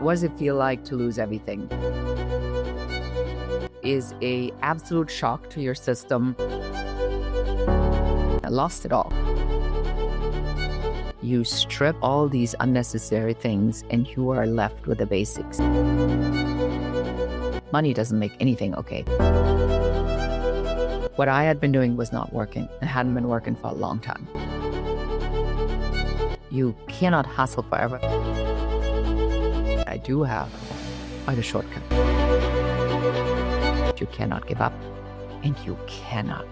What does it feel like to lose everything? Is a absolute shock to your system. I lost it all. You strip all these unnecessary things and you are left with the basics. Money doesn't make anything okay. What I had been doing was not working. It hadn't been working for a long time. You cannot hustle forever. I do have quite a shortcut. You cannot give up and you cannot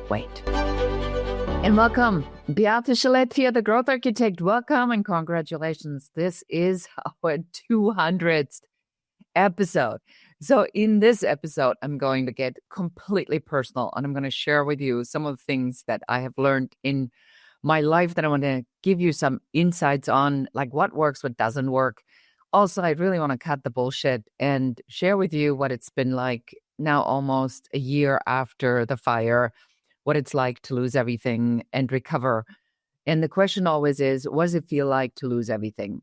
wait. And welcome, Beate Schelett here, the Growth Architect. Welcome and congratulations. This is our 200th episode. So in this episode, I'm going to get completely personal and I'm going to share with you some of the things that I have learned in my life that I want to give you some insights on, like what works, what doesn't work. Also, I really want to cut the bullshit and share with you what it's been like now almost a year after the fire, what it's like to lose everything and recover. And the question always is, what does it feel like to lose everything?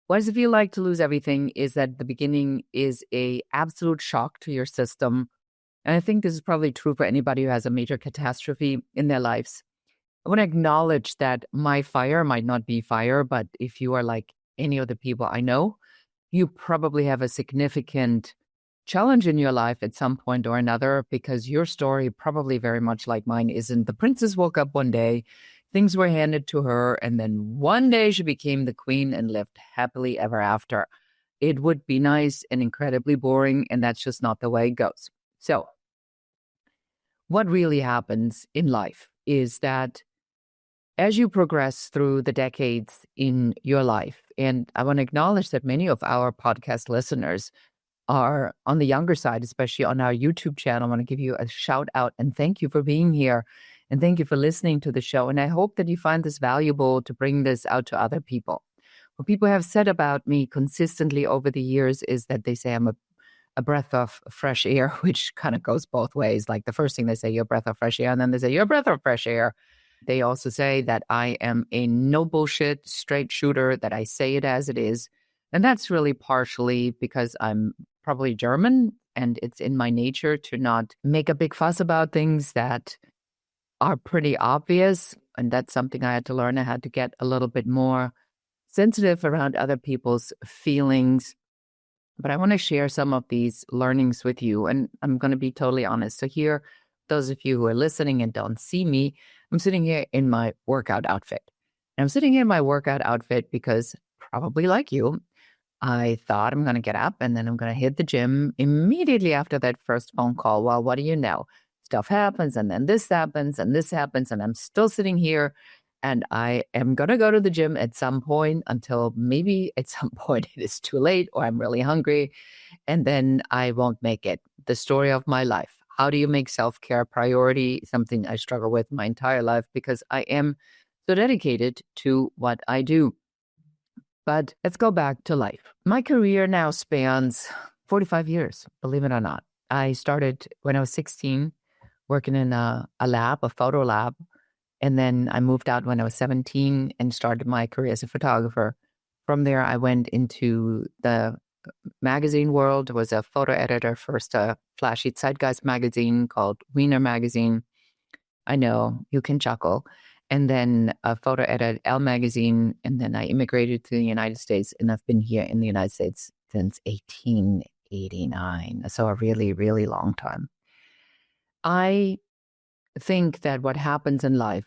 What does it feel like to lose everything is that the beginning is a absolute shock to your system. And I think this is probably true for anybody who has a major catastrophe in their lives. I want to acknowledge that my fire might not be fire, but if you are like any of the people I know, you probably have a significant challenge in your life at some point or another, because your story, probably very much like mine, isn't the princess woke up one day, things were handed to her, and then one day she became the queen and lived happily ever after. It would be nice and incredibly boring, and that's just not the way it goes. So what really happens in life is that as you progress through the decades in your life, and I want to acknowledge that many of our podcast listeners are on the younger side, especially on our YouTube channel. I want to give you a shout out and thank you for being here. And thank you for listening to the show. And I hope that you find this valuable to bring this out to other people. What people have said about me consistently over the years is that they say I'm a breath of fresh air, which kind of goes both ways. Like the first thing they say, you're a breath of fresh air. And then they say, you're a breath of fresh air. They also say that I am a no bullshit straight shooter, that I say it as it is. And that's really partially because I'm probably German and it's in my nature to not make a big fuss about things that are pretty obvious. And that's something I had to learn. I had to get a little bit more sensitive around other people's feelings. But I want to share some of these learnings with you. And I'm going to be totally honest. So here, those of you who are listening and don't see me, I'm sitting here in my workout outfit. And I'm sitting here in my workout outfit because, probably like you, I thought I'm going to get up and then I'm going to hit the gym immediately after that first phone call. Well, what do you know? Stuff happens and then this happens and this happens and I'm still sitting here and I am going to go to the gym at some point until maybe at some point it is too late or I'm really hungry and then I won't make it. The story of my life. How do you make self-care a priority? Something I struggle with my entire life because I am so dedicated to what I do. But let's go back to life. My career now spans 45 years, believe it or not. I started when I was 16, working in a lab, a photo lab. And then I moved out when I was 17 and started my career as a photographer. From there, I went into the magazine world, was a photo editor, first a flashy Zeitgeist magazine called Wiener Magazine. I know, you can chuckle. And then a photo editor, Elle magazine. And then I immigrated to the United States and I've been here in the United States since 1889. So a really, really long time. I think that what happens in life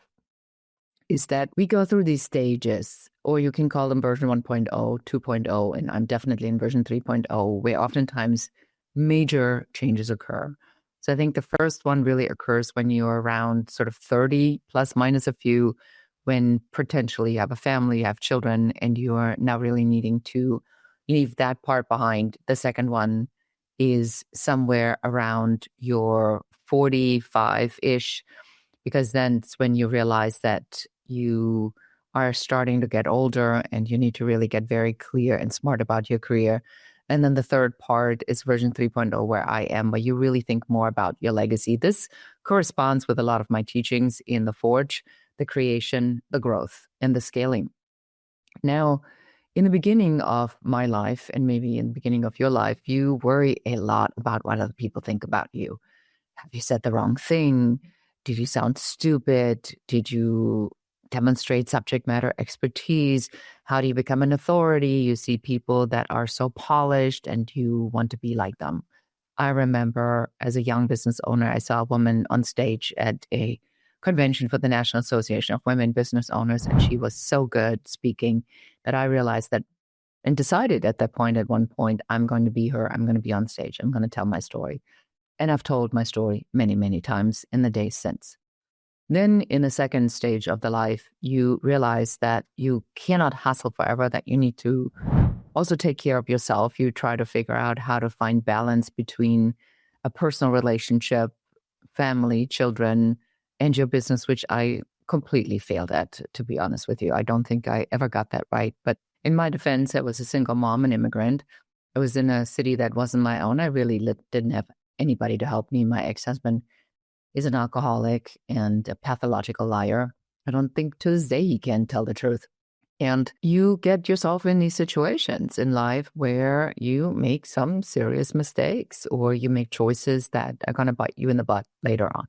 is that we go through these stages, or you can call them version 1.0, 2.0, and I'm definitely in version 3.0, where oftentimes major changes occur. So I think the first one really occurs when you're around sort of 30, plus minus a few, when potentially you have a family, you have children, and you are now really needing to leave that part behind. The second one is somewhere around your 45-ish, because then it's when you realize that you are starting to get older and you need to really get very clear and smart about your career. And then the third part is version 3.0, where I am, where you really think more about your legacy. This corresponds with a lot of my teachings in the Forge, the creation, the growth, and the scaling. Now, In the beginning of my life, and maybe in the beginning of your life, you worry a lot about what other people think about you. Have you said the wrong thing? Did you sound stupid? Did you demonstrate subject matter expertise? How do you become an authority? You see people that are so polished and you want to be like them. I remember as a young business owner, I saw a woman on stage at a convention for the National Association of Women Business Owners, and she was so good speaking that I realized that and decided at that point, at one point, I'm going to be her. I'm going to be on stage. I'm going to tell my story. And I've told my story many, many times in the days since. Then in the second stage of the life, you realize that you cannot hustle forever, that you need to also take care of yourself. You try to figure out how to find balance between a personal relationship, family, children, and your business, which I completely failed at, to be honest with you. I don't think I ever got that right. But in my defense, I was a single mom, an immigrant. I was in a city that wasn't my own. I really didn't have anybody to help me. My ex-husband is an alcoholic and a pathological liar. I don't think to this day he can tell the truth. And you get yourself in these situations in life where you make some serious mistakes or you make choices that are going to bite you in the butt later on.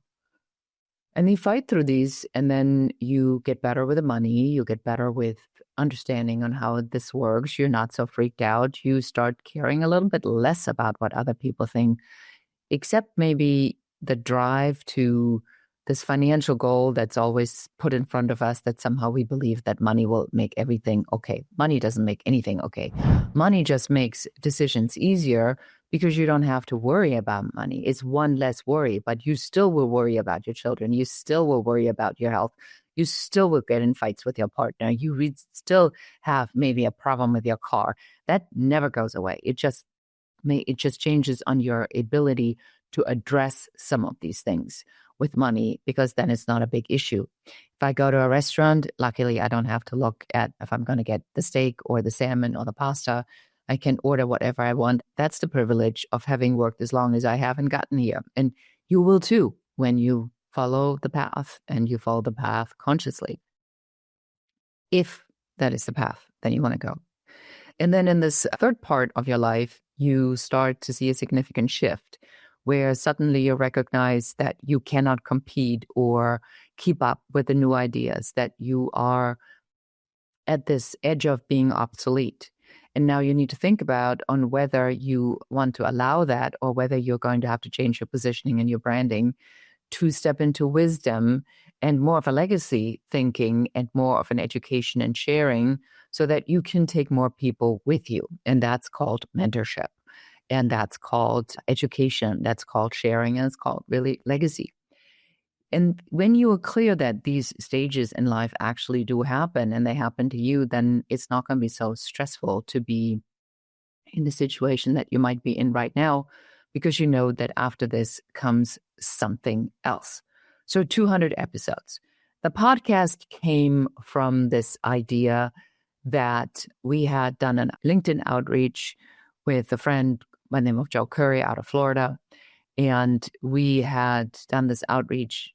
And you fight through these, and then you get better with the money. You get better with understanding on how this works. You're not so freaked out. You start caring a little bit less about what other people think, except maybe the drive to this financial goal that's always put in front of us, that somehow we believe that money will make everything okay. Money doesn't make anything okay. Money just makes decisions easier because you don't have to worry about money. It's one less worry, but you still will worry about your children. You still will worry about your health. You still will get in fights with your partner. You still have maybe a problem with your car. That never goes away. It just changes on your ability to address some of these things with money, because then it's not a big issue. If I go to a restaurant, luckily I don't have to look at if I'm going to get the steak or the salmon or the pasta. I can order whatever I want. That's the privilege of having worked as long as I have and gotten here. And you will too when you follow the path, and you follow the path consciously. If that is the path, then you want to go. And then in this third part of your life, you start to see a significant shift where suddenly you recognize that you cannot compete or keep up with the new ideas, that you are at this edge of being obsolete. And now you need to think about on whether you want to allow that, or whether you're going to have to change your positioning and your branding to step into wisdom and more of a legacy thinking and more of an education and sharing, so that you can take more people with you. And that's called mentorship. And that's called education. That's called sharing. And it's called really legacy. And when you are clear that these stages in life actually do happen and they happen to you, then it's not going to be so stressful to be in the situation that you might be in right now, because you know that after this comes something else. So 200 episodes. The podcast came from this idea that we had done a LinkedIn outreach with a friend by the name of Joe Curry out of Florida. And we had done this outreach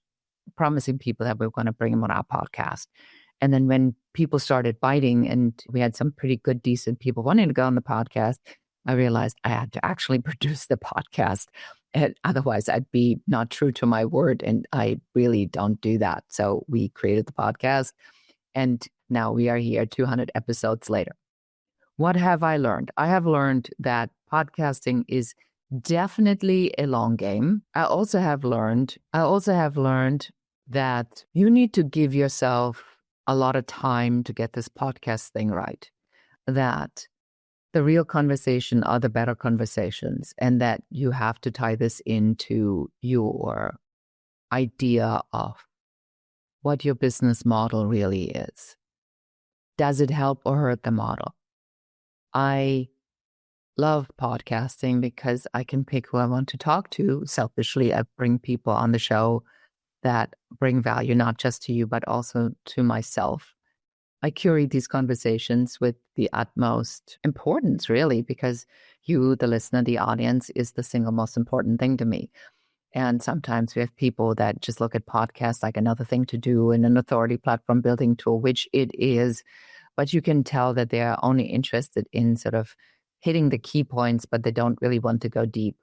promising people that we were going to bring them on our podcast. And then when people started biting and we had some pretty good, decent people wanting to go on the podcast, I realized I had to actually produce the podcast. And otherwise, I'd be not true to my word. And I really don't do that. So we created the podcast. And now we are here 200 episodes later. What have I learned? I have learned that podcasting is definitely a long game. I also have learned that you need to give yourself a lot of time to get this podcast thing right. That the real conversation are the better conversations, and that you have to tie this into your idea of what your business model really is. Does it help or hurt the model? I love podcasting because I can pick who I want to talk to. Selfishly, I bring people on the show that bring value, not just to you, but also to myself. I curate these conversations with the utmost importance, really, because you, the listener, the audience, is the single most important thing to me. And sometimes we have people that just look at podcasts like another thing to do in an authority platform building tool, which it is. but you can tell that they are only interested in sort of hitting the key points, but they don't really want to go deep.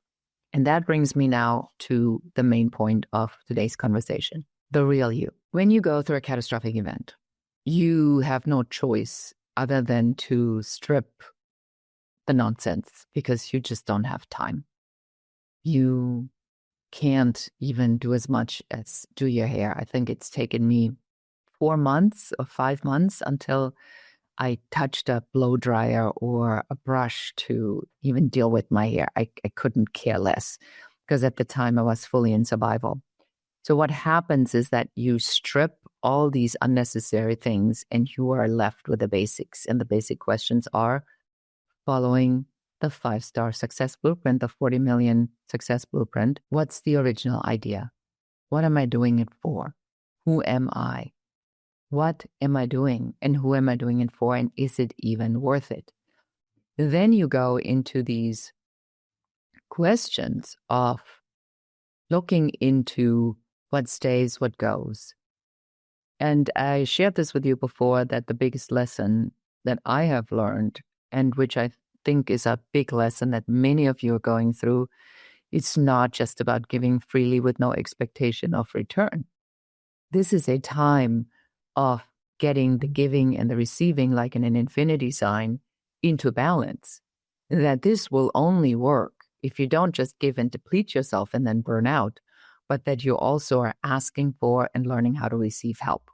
And that brings me now to the main point of today's conversation, the real you. When you go through a catastrophic event, you have no choice other than to strip the nonsense because you just don't have time. You can't even do as much as do your hair. I think it's taken me 4 months or 5 months until I touched a blow dryer or a brush to even deal with my hair. I couldn't care less because at the time I was fully in survival. So what happens is that you strip all these unnecessary things and you are left with the basics. And the basic questions are following the 5-star success blueprint, the 40 million success blueprint. What's the original idea? What am I doing it for? Who am I? What am I doing and who am I doing it for? And is it even worth it? Then you go into these questions of looking into what stays, what goes. And I shared this with you before that the biggest lesson that I have learned, and which I think is a big lesson that many of you are going through, it's not just about giving freely with no expectation of return. This is a time of getting the giving and the receiving, like in an infinity sign, into balance. That this will only work if you don't just give and deplete yourself and then burn out, but that you also are asking for and learning how to receive help.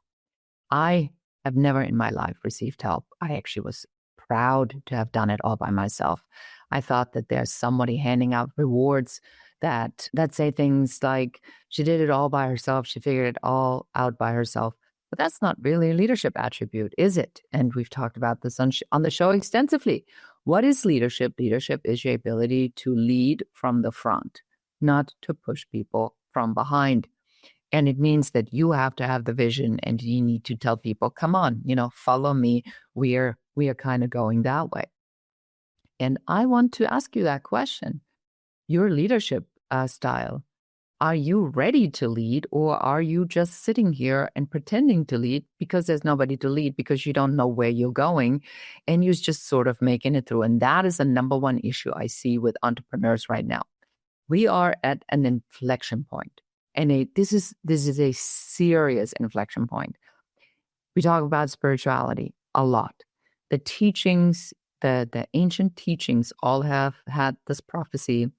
I have never in my life received help. I actually was proud to have done it all by myself. I thought that there's somebody handing out rewards that say things like, she did it all by herself, she figured it all out by herself. But that's not really a leadership attribute, is it? And we've talked about this on the show extensively. What is leadership? Leadership is your ability to lead from the front, not to push people from behind. And it means that you have to have the vision and you need to tell people, come on, follow me. We are kind of going that way. And I want to ask you that question. Your leadership style. Are you ready to lead, or are you just sitting here and pretending to lead because there's nobody to lead because you don't know where you're going and you're just sort of making it through? And that is the number one issue I see with entrepreneurs right now. We are at an inflection point, and this is a serious inflection point. We talk about spirituality a lot. The teachings, the ancient teachings all have had this prophecy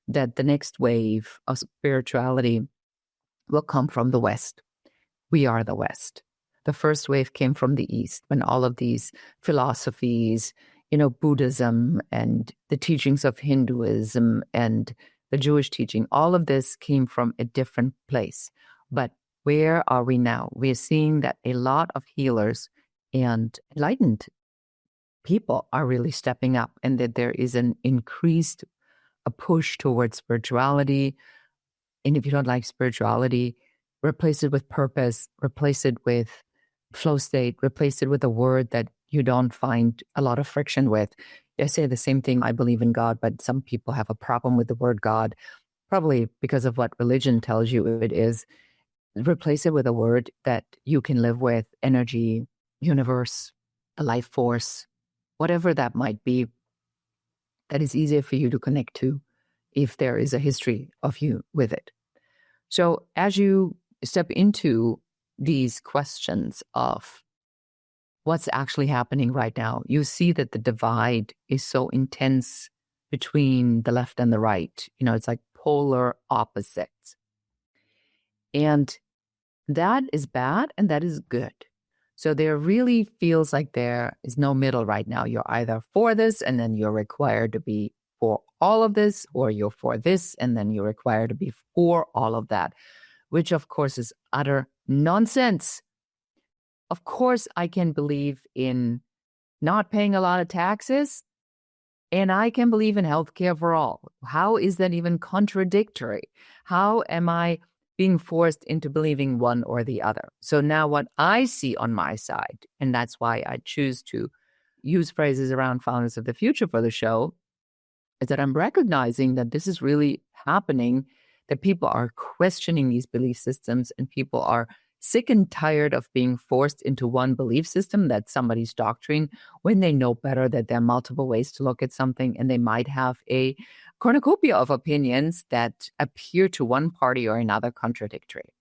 that the next wave of spirituality will come from the West. We are the West. The first wave came from the East when all of these philosophies, Buddhism and the teachings of Hinduism and the Jewish teaching, all of this came from a different place. But where are we now? We're seeing that a lot of healers and enlightened people are really stepping up, and that there is an increased a push towards spirituality. And if you don't like spirituality, replace it with purpose, replace it with flow state, replace it with a word that you don't find a lot of friction with. I say the same thing, I believe in God, but some people have a problem with the word God, probably because of what religion tells you it is. Replace it with a word that you can live with, energy, universe, the life force, whatever that might be. That is easier for you to connect to if there is a history of you with it. So as you step into these questions of what's actually happening right now, you see that the divide is so intense between the left and the right. It's like polar opposites. And that is bad and that is good. So there really feels like there is no middle right now. You're either for this and then you're required to be for all of this, or you're for this and then you're required to be for all of that, which of course is utter nonsense. Of course, I can believe in not paying a lot of taxes, and I can believe in healthcare for all. How is that even contradictory? How am I being forced into believing one or the other? So now what I see on my side, and that's why I choose to use phrases around founders of the future for the show, is that I'm recognizing that this is really happening, that people are questioning these belief systems and people are sick and tired of being forced into one belief system, that's somebody's doctrine, when they know better that there are multiple ways to look at something and they might have a cornucopia of opinions that appear to one party or another contradictory.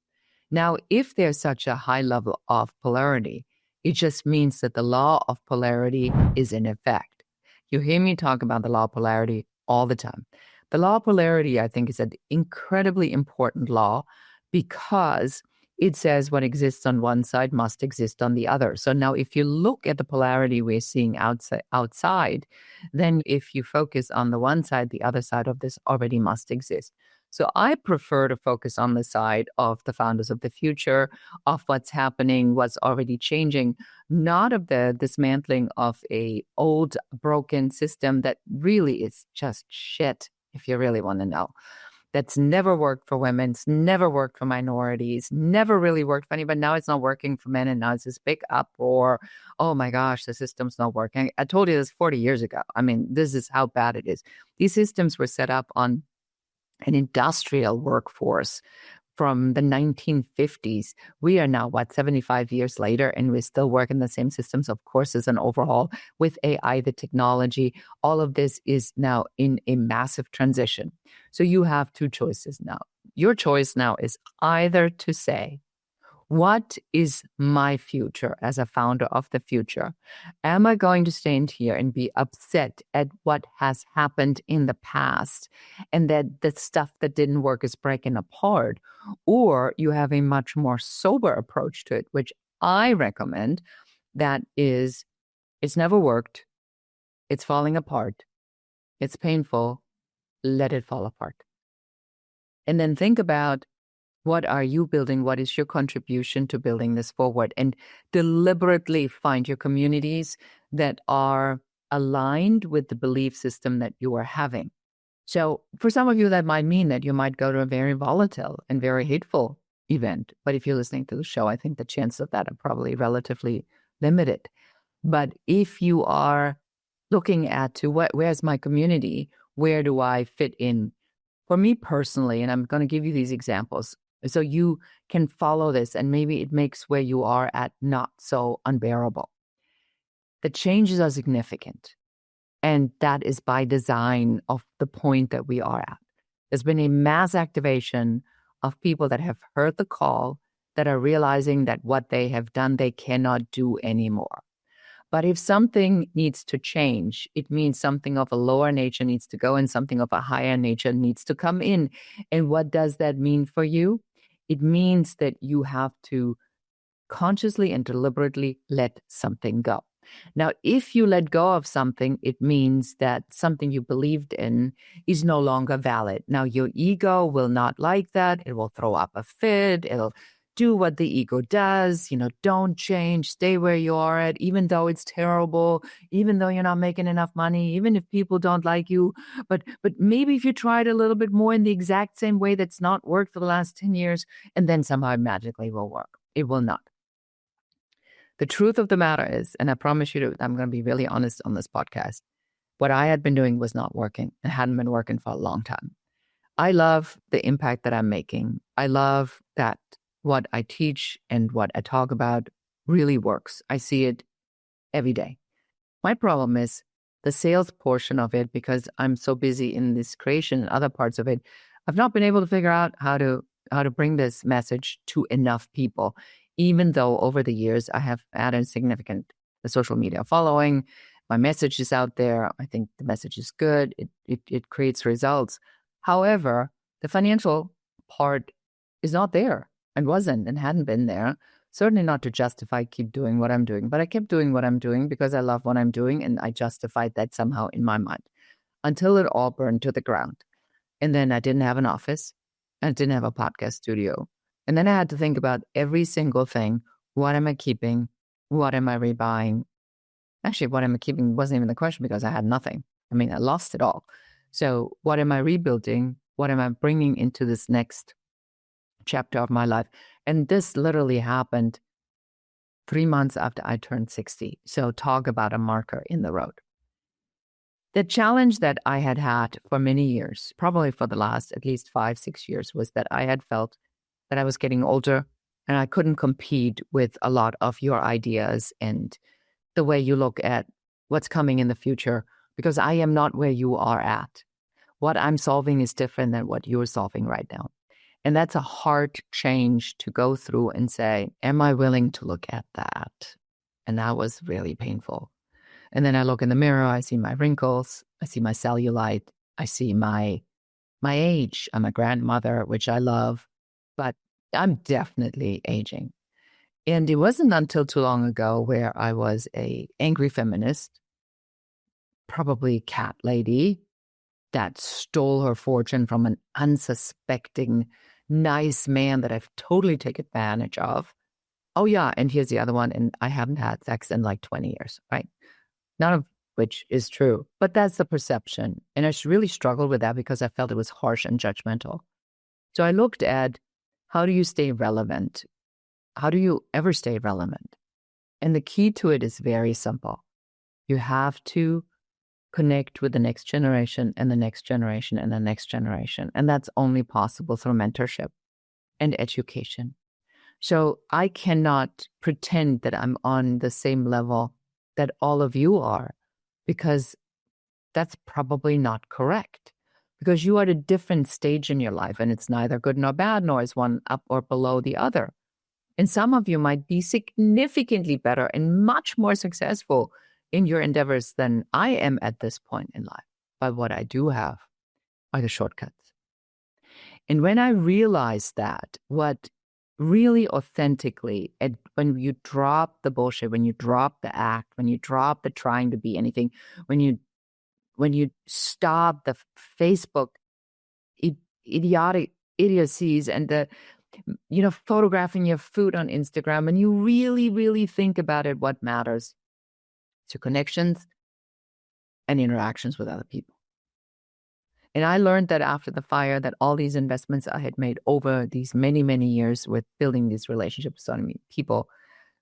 Now, if there's such a high level of polarity, it just means that the law of polarity is in effect. You hear me talk about the law of polarity all the time. The law of polarity, I think, is an incredibly important law because it says what exists on one side must exist on the other. So now if you look at the polarity we're seeing outside, then if you focus on the one side, the other side of this already must exist. So I prefer to focus on the side of the founders of the future, of what's happening, what's already changing, not of the dismantling of a old broken system that really is just shit, if you really want to know. That's never worked for women, it's never worked for minorities, never really worked for anybody. Now it's not working for men, and now it's this big uproar. Oh my gosh, the system's not working. I told you this 40 years ago. I mean, this is how bad it is. These systems were set up on an industrial workforce from the 1950s. We are now, 75 years later, and we're still working the same systems. Of course, as an overhaul with AI, the technology, all of this is now in a massive transition. So you have two choices now. Your choice now is either to say, what is my future as a founder of the future? Am I going to stand here and be upset at what has happened in the past and that the stuff that didn't work is breaking apart? Or you have a much more sober approach to it, which I recommend, that is, it's never worked, it's falling apart, it's painful, let it fall apart. And then think about, what are you building? What is your contribution to building this forward? And deliberately find your communities that are aligned with the belief system that you are having. So for some of you, that might mean that you might go to a very volatile and very hateful event. But if you're listening to the show, I think the chances of that are probably relatively limited. But if you are looking at where's my community? Where do I fit in? For me personally, and I'm going to give you these examples so you can follow this and maybe it makes where you are at not so unbearable. The changes are significant, and that is by design of the point that we are at. There's been a mass activation of people that have heard the call, that are realizing that what they have done, they cannot do anymore. But if something needs to change, it means something of a lower nature needs to go and something of a higher nature needs to come in. And what does that mean for you? It means that you have to consciously and deliberately let something go. Now, if you let go of something, it means that something you believed in is no longer valid. Now, your ego will not like that. It will throw up a fit. It'll do what the ego does. Don't change, stay where you are at, even though it's terrible, even though you're not making enough money, even if people don't like you. But maybe if you try it a little bit more in the exact same way that's not worked for the last 10 years, and then somehow it magically will work. It will not. The truth of the matter is, and I promise you I'm going to be really honest on this podcast, what I had been doing was not working. It hadn't been working for a long time. I love the impact that I'm making. I love that what I teach and what I talk about really works. I see it every day. My problem is the sales portion of it, because I'm so busy in this creation and other parts of it. I've not been able to figure out how to bring this message to enough people, even though over the years I have added significant social media following. My message is out there. I think the message is good. It creates results. However, the financial part is not there, and wasn't and hadn't been there. Certainly not to justify keep doing what I'm doing, but I kept doing what I'm doing because I love what I'm doing, and I justified that somehow in my mind until it all burned to the ground. And then I didn't have an office, and I didn't have a podcast studio. And then I had to think about every single thing. What am I keeping? What am I rebuying? Actually, what am I keeping wasn't even the question because I had nothing. I mean, I lost it all. So what am I rebuilding? What am I bringing into this next chapter of my life? And this literally happened 3 months after I turned 60. So talk about a marker in the road. The challenge that I had for many years, probably for the last at least 5-6 years, was that I had felt that I was getting older And I couldn't compete with a lot of your ideas and the way you look at what's coming in the future, because I am not where you are at. What I'm solving is different than what you're solving right now. And that's a hard change to go through and say, am I willing to look at that? And that was really painful. And then I look in the mirror, I see my wrinkles, I see my cellulite, I see my age. I'm a grandmother, which I love, but I'm definitely aging. And it wasn't until too long ago where I was a angry feminist, probably cat lady, that stole her fortune from an unsuspecting, nice man that I've totally taken advantage of. Oh, yeah. And here's the other one. And I haven't had sex in like 20 years, right? None of which is true. But that's the perception. And I really struggled with that because I felt it was harsh and judgmental. So I looked at, how do you stay relevant? How do you ever stay relevant? And the key to it is very simple. You have to connect with the next generation and the next generation and the next generation. And that's only possible through mentorship and education. So I cannot pretend that I'm on the same level that all of you are, because that's probably not correct. Because you are at a different stage in your life, and it's neither good nor bad, nor is one up or below the other. And some of you might be significantly better and much more successful in your endeavors than I am at this point in life. But what I do have are the shortcuts. And when I realized that, what really authentically, when you drop the bullshit, when you drop the act, when you drop the trying to be anything, when you stop the Facebook idiotic idiocies and the photographing your food on Instagram, and you really, really think about it, what matters to connections and interactions with other people. And I learned that after the fire, that all these investments I had made over these many, many years with building these relationships with people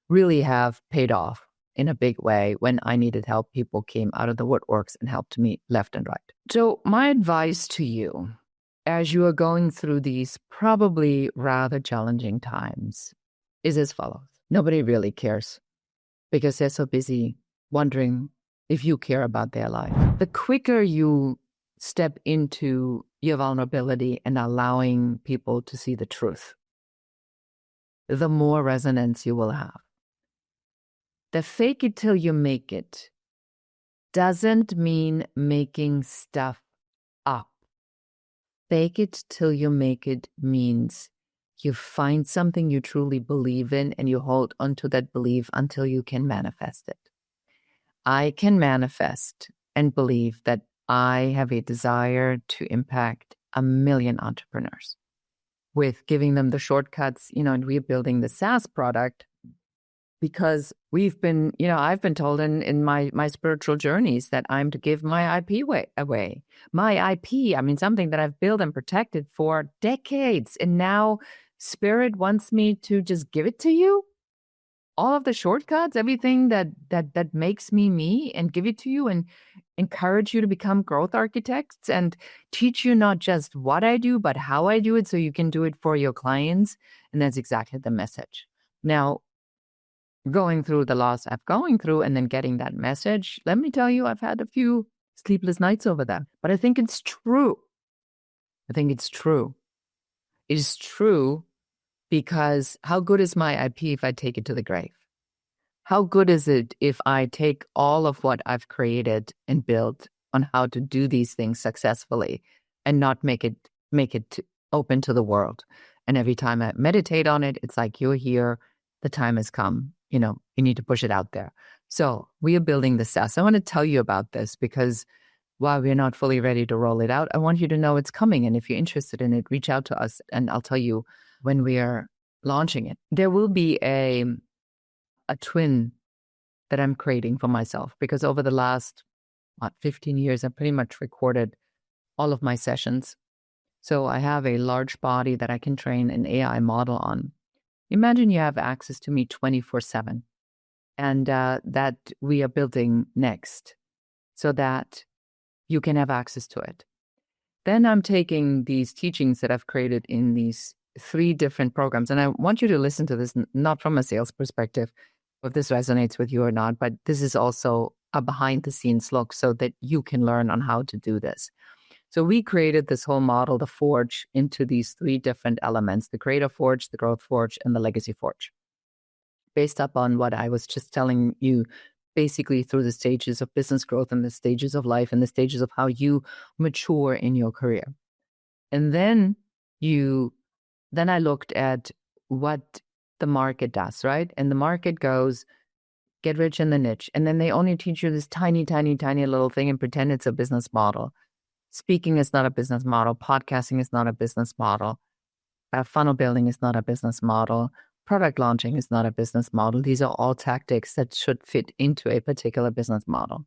really have paid off in a big way. When I needed help, people came out of the woodworks and helped me left and right. So my advice to you, as you are going through these probably rather challenging times, is as follows. Nobody really cares because they're so busy wondering if you care about their life. The quicker you step into your vulnerability and allowing people to see the truth, the more resonance you will have. The fake it till you make it doesn't mean making stuff up. Fake it till you make it means you find something you truly believe in and you hold onto that belief until you can manifest it. I can manifest and believe that I have a desire to impact 1 million entrepreneurs with giving them the shortcuts, and we're building the SaaS product because I've been told in my spiritual journeys that I'm to give my IP away. My IP, something that I've built and protected for decades. And now Spirit wants me to just give it to you. All of the shortcuts, everything that makes me, and give it to you and encourage you to become growth architects and teach you not just what I do, but how I do it so you can do it for your clients. And that's exactly the message. Now, going through the loss I'm going through and then getting that message, let me tell you, I've had a few sleepless nights over that. But I think it's true. It is true because how good is my IP if I take it to the grave? How good is it if I take all of what I've created and built on how to do these things successfully and not make it open to the world? And every time I meditate on it, it's like, you're here, the time has come, you need to push it out there. So we are building the SaaS. I want to tell you about this because while we're not fully ready to roll it out, I want you to know it's coming. And if you're interested in it, reach out to us and I'll tell you when we are launching it. There will be a twin that I'm creating for myself because over the last 15 years, I've pretty much recorded all of my sessions. So I have a large body that I can train an AI model on. Imagine you have access to me 24/7 and that we are building next so that you can have access to it. Then I'm taking these teachings that I've created in these 3 different programs. And I want you to listen to this, not from a sales perspective, if this resonates with you or not, but this is also a behind the scenes look so that you can learn on how to do this. So we created this whole model, the Forge, into these 3 different elements: the Creative Forge, the Growth Forge, and the Legacy Forge, based upon what I was just telling you, basically through the stages of business growth and the stages of life and the stages of how you mature in your career. And then I looked at what the market does, right? And the market goes, get rich in the niche. And then they only teach you this tiny, tiny, tiny little thing and pretend it's a business model. Speaking is not a business model. Podcasting is not a business model. Funnel building is not a business model. Product launching is not a business model. These are all tactics that should fit into a particular business model.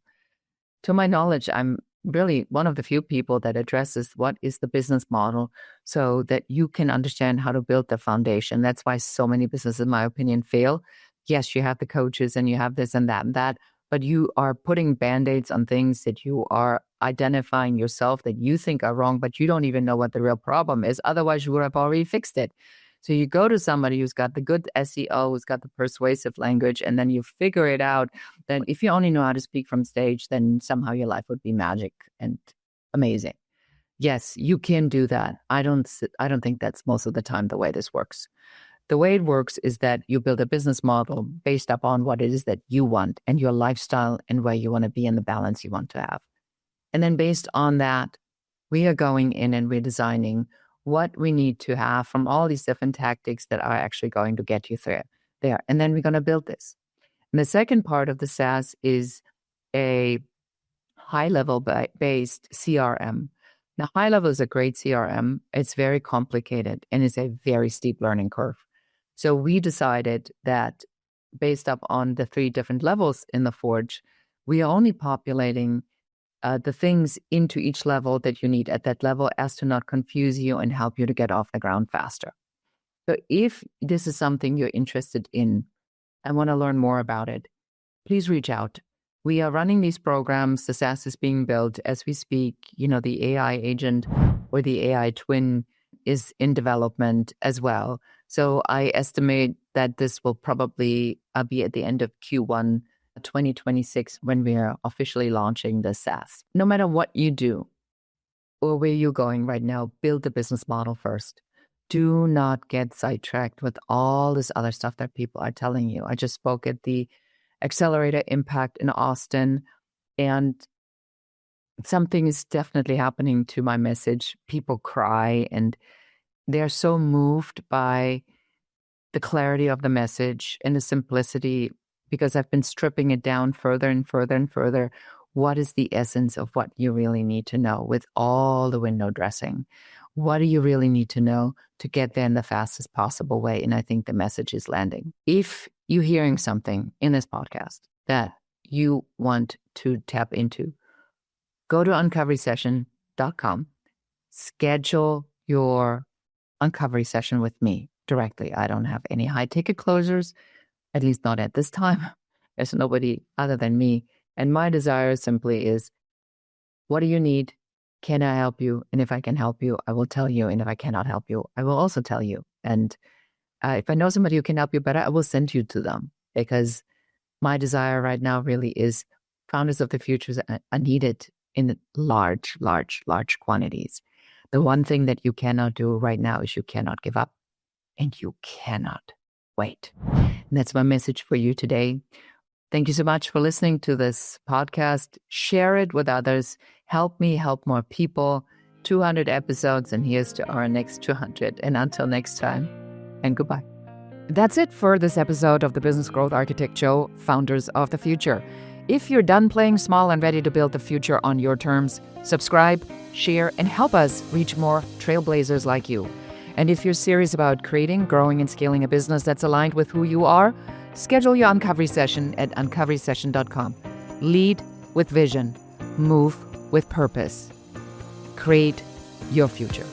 To my knowledge, I'm really one of the few people that addresses what is the business model so that you can understand how to build the foundation. That's why so many businesses, in my opinion, fail. Yes, you have the coaches and you have this and that, but you are putting Band-Aids on things that you are identifying yourself that you think are wrong, but you don't even know what the real problem is. Otherwise, you would have already fixed it. So you go to somebody who's got the good SEO, who's got the persuasive language, and then you figure it out that if you only know how to speak from stage, then somehow your life would be magic and amazing. Yes, you can do that. I don't think that's most of the time the way this works. The way it works is that you build a business model based upon what it is that you want and your lifestyle and where you want to be and the balance you want to have. And then based on that, we are going in and we're designing what we need to have from all these different tactics that are actually going to get you there. And then we're going to build this. And the second part of the SaaS is a high-level based CRM. Now, high-level is a great CRM. It's very complicated and it's a very steep learning curve. So we decided that based up on the 3 different levels in the Forge, we are only populating the things into each level that you need at that level as to not confuse you and help you to get off the ground faster. So if this is something you're interested in and want to learn more about it, please reach out. We are running these programs. The SaaS is being built as we speak. The AI agent or the AI twin is in development as well. So I estimate that this will probably be at the end of Q1 2026 when we are officially launching the SaaS. No matter what you do or where you're going right now, build the business model first. Do not get sidetracked with all this other stuff that people are telling you. I just spoke at the Accelerator Impact in Austin, and something is definitely happening to my message. People cry and they're so moved by the clarity of the message and the simplicity, because I've been stripping it down further and further and further. What is the essence of what you really need to know with all the window dressing? What do you really need to know to get there in the fastest possible way? And I think the message is landing. If you're hearing something in this podcast that you want to tap into, go to uncoverysession.com, schedule your Uncovery session with me directly. I don't have any high ticket closures, at least not at this time. There's nobody other than me. And my desire simply is, what do you need? Can I help you? And if I can help you, I will tell you. And if I cannot help you, I will also tell you. And if I know somebody who can help you better, I will send you to them, because my desire right now really is founders of the future are needed in large, large, large quantities. The one thing that you cannot do right now is you cannot give up, and you cannot wait. And that's my message for you today. Thank you so much for listening to this podcast. Share it with others. Help me help more people. 200 episodes, and here's to our next 200. And until next time, and goodbye. That's it for this episode of the Business Growth Architect Show, Founders of the Future. If you're done playing small and ready to build the future on your terms, subscribe, share, and help us reach more trailblazers like you. And if you're serious about creating, growing, and scaling a business that's aligned with who you are, schedule your Uncovery Session at uncoverysession.com. Lead with vision. Move with purpose. Create your future.